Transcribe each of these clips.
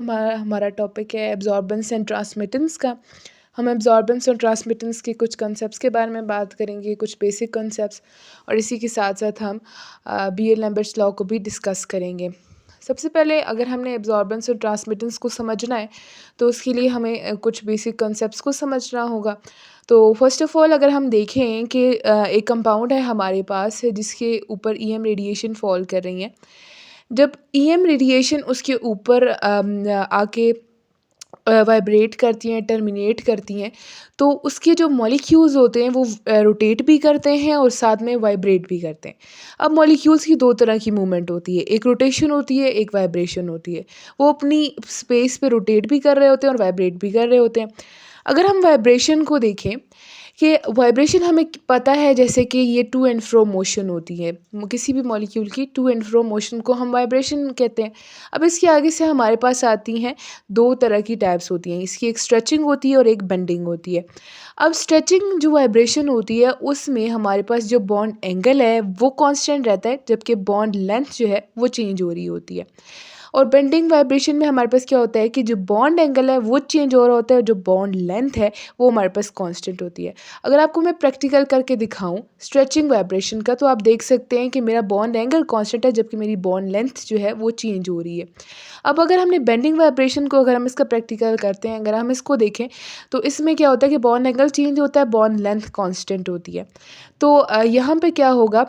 हमारा हमारा टॉपिक है एब्ज़ॉर्बेंस एंड ट्रांसमिटेंस का। हम एब्ज़ॉर्बेंस और ट्रांसमिटेंस के कुछ कॉन्सेप्ट्स के बारे में बात करेंगे, कुछ बेसिक कॉन्सेप्ट्स और इसी के साथ-साथ हम बीएल लैम्बर्ट्स लॉ को भी डिस्कस करेंगे। सबसे पहले अगर हमने एब्ज़ॉर्बेंस और ट्रांसमिटेंस को समझना है, तो उसके लिए हमें कुछ बेसिक कॉन्सेप्ट्स को समझना होगा। तो फ़र्स्ट ऑफ़ ऑल अगर हम देखें कि एक कंपाउंड है हमारे पास जिसके ऊपर ईएम रेडिएशन फ़ॉल कर रही है। जब ईएम रेडिएशन उसके ऊपर आके वाइब्रेट करती हैं, टर्मिनेट करती हैं, तो उसके जो मॉलिक्यूल्स होते हैं वो रोटेट भी करते हैं और साथ में वाइब्रेट भी करते हैं। अब मॉलिक्यूल्स की 2 तरह की मूवमेंट होती है, एक रोटेशन होती है, एक वाइब्रेशन होती है। वो अपनी स्पेस पे रोटेट भी कर रहे होते हैं और वाइब्रेट भी कर रहे होते हैं। अगर हम वाइब्रेशन को देखें कि वाइब्रेशन हमें पता है जैसे कि ये टू एंड फ्रो मोशन होती है। किसी भी मॉलिक्यूल की टू एंड फ्रो मोशन को हम वाइब्रेशन कहते हैं। अब इसके आगे से हमारे पास आती हैं 2 तरह की टाइप्स होती हैं। इसकी एक स्ट्रेचिंग होती है और एक बेंडिंग होती है। अब स्ट्रेचिंग जो वाइब्रेशन होती है उसमें हमारे पास जो बॉन्ड एंगल है वो कांस्टेंट रहता है, जबकि बॉन्ड लेंथ जो है वो चेंज हो रही होती है। और बेंडिंग वाइब्रेशन में हमारे पास क्या होता है कि जो बॉन्ड एंगल है वो चेंज हो रहा होता है और जो बॉन्ड लेंथ है वो हमारे पास कांस्टेंट होती है। अगर आपको मैं प्रैक्टिकल करके दिखाऊं स्ट्रेचिंग वाइब्रेशन का, तो आप देख सकते हैं कि मेरा बॉन्ड एंगल कांस्टेंट है जबकि मेरी बॉन्ड लेंथ जो है वो चेंज हो रही है। अब अगर हमने बेंडिंग वाइब्रेशन को अगर हम इसका प्रैक्टिकल करते हैं, अगर हम इसको देखें, तो इसमें क्या होता है कि बॉन्ड एंगल चेंज होता है, बॉन्ड लेंथ कांस्टेंट होती है। तो यहाँ पे क्या होगा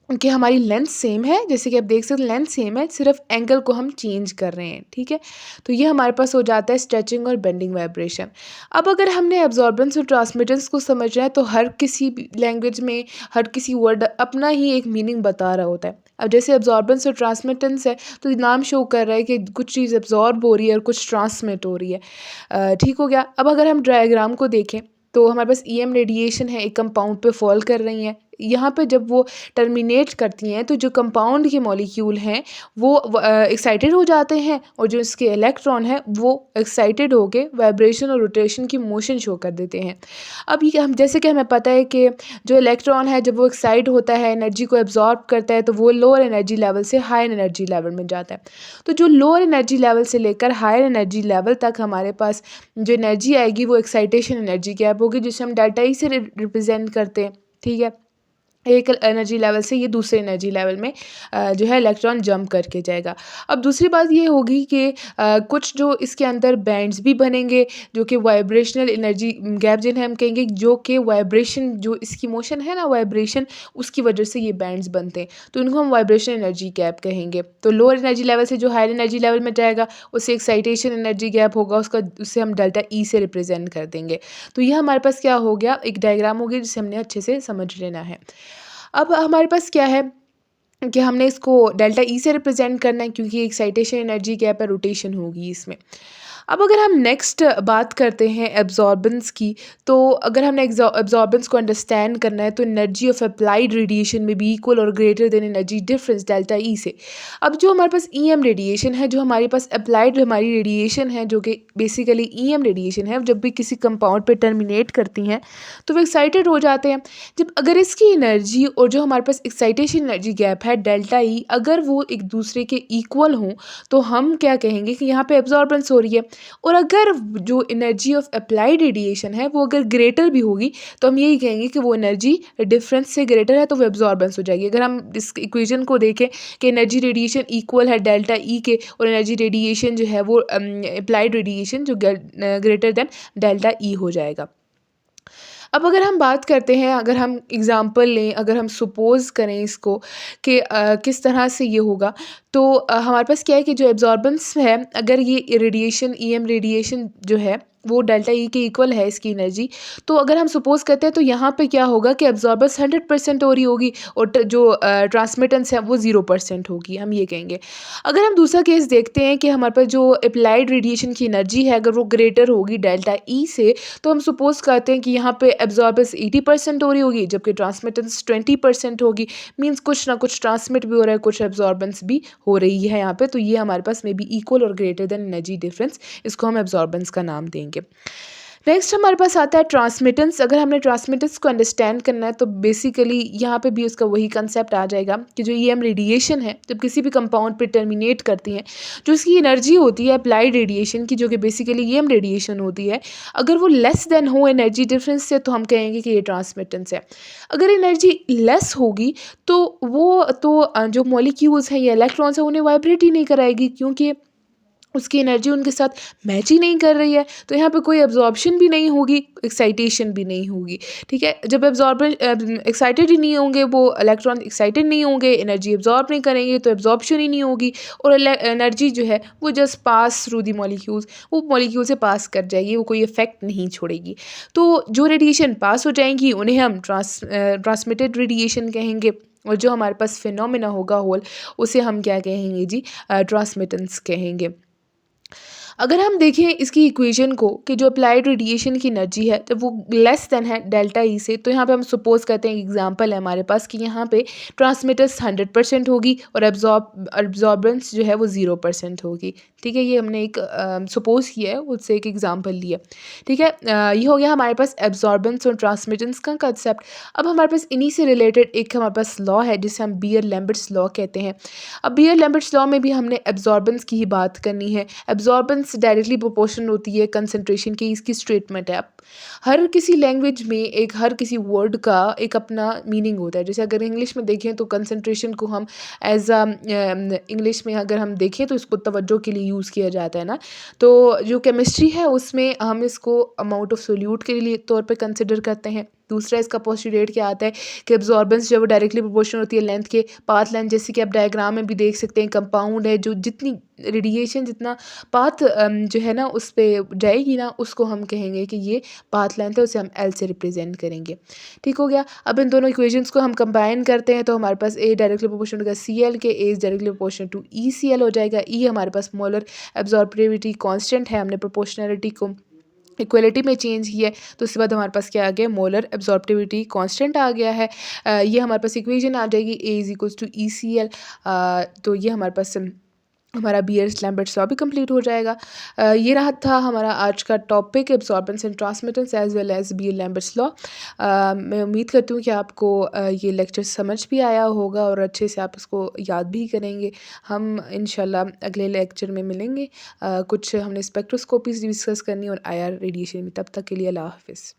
कि हमारी लेंथ सेम है, जैसे कि आप देख सकते हैं लेंथ सेम है, सिर्फ एंगल को हम चेंज कर रहे हैं, ठीक है। तो ये हमारे पास हो जाता है स्ट्रेचिंग और बेंडिंग वाइब्रेशन। अब अगर हमने एब्जॉर्बेंस और ट्रांसमिटेंस को समझना है, तो हर किसी भी लैंग्वेज में हर किसी वर्ड अपना ही एक मीनिंग बता रहा होता है। अब जैसे एब्जॉर्बेंस और ट्रांसमिटेंस है, तो नाम शो कर रहा है कि कुछ चीज़ एब्जॉर्ब हो रही है और कुछ ट्रांसमिट हो रही है। ठीक हो गया। अब अगर हम डायग्राम को देखें, तो हमारे पास ईएम रेडिएशन है, एक कंपाउंड पे फॉल कर रही हैं। यहाँ पे जब वो टर्मिनेट करती हैं, तो जो कंपाउंड के मॉलिक्यूल हैं वो एक्साइटेड हो जाते हैं और जो इसके इलेक्ट्रॉन हैं वो एक्साइटेड होके वाइब्रेशन और रोटेशन की मोशन शो कर देते हैं। अब ये हम जैसे कि हमें पता है कि जो इलेक्ट्रॉन है जब वो एक्साइट होता है, एनर्जी को एब्जॉर्ब करता है, तो वो लोअर एनर्जी लेवल से हायर एनर्जी लेवल में जाता है। तो जो लोअर एनर्जी लेवल से लेकर हायर एनर्जी लेवल तक हमारे पास जो एनर्जी आएगी वो एक्साइटेशन एनर्जी गैप होगी, जिसे हम डेल्टा ई से रिप्रेजेंट करते हैं, ठीक है। एक एनर्जी लेवल से ये दूसरे एनर्जी लेवल में जो है इलेक्ट्रॉन जंप करके जाएगा। अब दूसरी बात ये होगी कि कुछ जो इसके अंदर बैंड्स भी बनेंगे, जो कि वाइब्रेशनल एनर्जी गैप जिन्हें हम कहेंगे, जो कि वाइब्रेशन जो इसकी मोशन है ना वाइब्रेशन, उसकी वजह से ये बैंड्स बनते हैं, तो इनको हम वाइब्रेशन एनर्जी गैप कहेंगे। तो लोअर एनर्जी लेवल से जो हायर एनर्जी लेवल में जाएगा उससे एक्साइटेशन एनर्जी गैप होगा, उसका उससे हम डेल्टा ई से रिप्रेजेंट कर देंगे। तो ये हमारे पास क्या हो गया, एक डायग्राम हो गया जिसे हमने अच्छे से समझ लेना है। अब हमारे पास क्या है कि हमने इसको डेल्टा ई से रिप्रेजेंट करना है, क्योंकि एक्साइटेशन एनर्जी गैप है, रोटेशन होगी इसमें। अब अगर हम नेक्स्ट बात करते हैं एब्जॉर्बेंस की, तो अगर हमने एब्जॉर्बेंस को अंडरस्टैंड करना है, तो एनर्जी ऑफ अप्लाइड रेडिएशन में भी इक्वल और greater than energy difference delta E से। अब जो हमारे पास ईएम रेडिएशन है, जो हमारे पास अप्लाइड हमारी रेडिएशन है, जो कि बेसिकली ईएम रेडिएशन है, जब भी किसी कंपाउंड पे टर्मिनेट करती हैं तो वो एक्साइटेड हो जाते हैं। जब अगर इसकी एनर्जी और जो हमारे पास एक्साइटेशन एनर्जी गैप है डेल्टा ई, अगर वो एक दूसरे के इक्वल हों, तो हम क्या कहेंगे कि यहाँ पे एब्जॉर्बेंस हो रही है। और अगर जो एनर्जी ऑफ अप्लाइड रेडिएशन है वो अगर ग्रेटर भी होगी, तो हम यही कहेंगे कि वो एनर्जी डिफरेंस से ग्रेटर है, तो वो एब्जॉर्बेंस हो जाएगी। अगर हम इस इक्वेशन को देखें कि एनर्जी रेडिएशन इक्वल है डेल्टा ई के, और एनर्जी रेडिएशन जो है वो अप्लाइड रेडिएशन जो ग्रेटर देन डेल्टा ई हो जाएगा। अब अगर हम बात करते हैं, अगर हम एग्ज़ाम्पल लें, अगर हम सपोज़ करें इसको कि किस तरह से ये होगा, तो हमारे पास क्या है कि जो एब्ज़ॉर्बेंस है, अगर ये रेडिएशन ईएम रेडिएशन जो है वो डेल्टा ई के इक्वल है इसकी एनर्जी, तो अगर हम सपोज़ करते हैं तो यहाँ पे क्या होगा कि एब्ज़ॉर्बेंस 100% हो रही होगी और जो ट्रांसमिटेंस है वो 0% होगी, हम ये कहेंगे। अगर हम दूसरा केस देखते हैं कि हमारे पास जो अप्लाइड रेडिएशन की एनर्जी है अगर वो ग्रेटर होगी डेल्टा ई से, तो हम सपोज़ करते हैं कि यहाँ पे एब्जॉर्बेंस 80% हो रही होगी, जबकि ट्रांसमिटेंस 20% होगी। मीन्स कुछ ना कुछ ट्रांसमिट भी हो रहा है, कुछ एब्जॉर्बेंस भी हो रही है यहाँ पे। तो ये हमारे पास मे बी इक्वल और ग्रेटर देन एनर्जी डिफरेंस, इसको हम एब्जॉर्बेंस का नाम देंगे। नेक्स्ट हमारे पास आता है ट्रांसमिटेंस। अगर हमने ट्रांसमिटेंस को अंडरस्टैंड करना है तो बेसिकली यहाँ पे भी उसका वही कंसेप्ट आ जाएगा कि जो ईएम रेडिएशन है जब किसी भी कंपाउंड पे टर्मिनेट करती हैं, जो उसकी एनर्जी होती है अप्लाइड रेडिएशन की, जो कि बेसिकली ईएम रेडिएशन होती है, अगर वो लेस देन हो एनर्जी डिफरेंस से तो हम कहेंगे कि ये ट्रांसमिटेंस है। अगर एनर्जी लेस होगी तो वो तो जो मॉलिक्यूल्स हैं या इलेक्ट्रॉन्स हैं उन्हें वाइब्रेट ही नहीं कराएगी, क्योंकि उसकी एनर्जी उनके साथ मैच ही नहीं कर रही है। तो यहाँ पे कोई एब्जॉर्प्शन भी नहीं होगी, एक्साइटेशन भी नहीं होगी। ठीक है, जब एक्साइटेड ही नहीं होंगे, वो इलेक्ट्रॉन एक्साइटेड नहीं होंगे, एनर्जी एब्जॉर्ब नहीं करेंगे तो एब्जॉर्प्शन ही नहीं होगी, और एनर्जी जो है वो just pass through the molecules, वो मॉलिक्यूल से पास कर जाएगी, वो कोई इफेक्ट नहीं छोड़ेगी। तो जो रेडिएशन पास हो जाएंगी उन्हें हम ट्रांसमिटेड रेडिएशन कहेंगे, और जो हमारे पास फिनोमिना होगा होल, उसे हम क्या कहेंगे जी, ट्रांसमिटेंस कहेंगे। अगर हम देखें इसकी इक्वेशन को कि जो अप्लाइड रेडिएशन की एनर्जी है जब वो लेस देन है डेल्टा ई से, तो यहाँ पे हम सपोज करते हैं एग्जांपल है हमारे पास कि यहाँ पे ट्रांसमिटर्स 100% होगी और एब्जॉर्बेंस जो है वो 0% होगी। ठीक है, ये हमने एक सपोज किया है, उससे एक एग्जांपल लिया। ठीक है, ये हो गया हमारे पास एब्जॉर्बेंस और ट्रांसमिटेंस का कंसेप्ट। अब हमारे पास इन्हीं से रिलेटेड एक हमारे पास लॉ है जिसे हम बियर-लैम्बर्ट्स लॉ कहते हैं। अब बियर-लैम्बर्ट्स लॉ में भी हमने एब्जॉर्बेंस की ही बात करनी है। एब्जॉर्बेंस डायरेक्टली प्रोपोर्शनल होती है कंसंट्रेशन की, इसकी स्टेटमेंट है। अब हर किसी लैंग्वेज में हर किसी वर्ड का एक अपना मीनिंग होता है। जैसे अगर इंग्लिश में देखें तो कंसंट्रेशन को हम एज अ इंग्लिश में अगर हम देखें तो इसको तवज्जो के लिए यूज़ किया जाता है ना। तो जो केमिस्ट्री है उसमें हम इसको अमाउंट ऑफ सोल्यूट के लिए तौर पे कंसिडर करते हैं। दूसरा इसका पोस्टुलेट क्या आता है कि एब्जॉर्बेंस जो है वो डायरेक्टली प्रोपोर्शनल होती है लेंथ के, पाथ लेंथ, जैसे कि आप डायग्राम में भी देख सकते हैं कंपाउंड है जो जितनी रेडिएशन जितना पाथ जो है ना उस पे जाएगी ना, उसको हम कहेंगे कि ये पाथ लेंथ है, उसे हम एल से रिप्रेजेंट करेंगे। ठीक हो गया। अब इन दोनों इक्वेशंस को हम कंबाइन करते हैं तो हमारे पास ए डायरेक्टली प्रोपोर्शनल होगा सी एल के, A is directly proportional to E C L हो जाएगा। ई हमारे पास मोलर एब्जॉर्बिविटी कांस्टेंट है, हमने प्रोपोर्शनलिटी को इक्वलिटी में चेंज किया है, तो उसके बाद हमारे पास क्या आ गया, मोलर एब्जॉर्बिविटी कांस्टेंट आ गया है। ये हमारे पास इक्वेशन आ जाएगी A is equals to E C L. तो ये हमारे पास हमारा बियर-लैम्बर्ट्स लॉ भी कंप्लीट हो जाएगा। ये रहा था हमारा आज का topic, absorbance and transmittance as well as Beer Lambert's law. मैं उम्मीद करती हूँ कि आपको ये लेक्चर समझ भी आया होगा और अच्छे से आप इसको याद भी करेंगे। हम इंशाल्लाह अगले लेक्चर में मिलेंगे। कुछ हमने स्पेक्ट्रोस्कोपी डिस्कस करनी और आईआर रेडिएशन में। तब तक के लिए अल्लाह हाफ़िज़।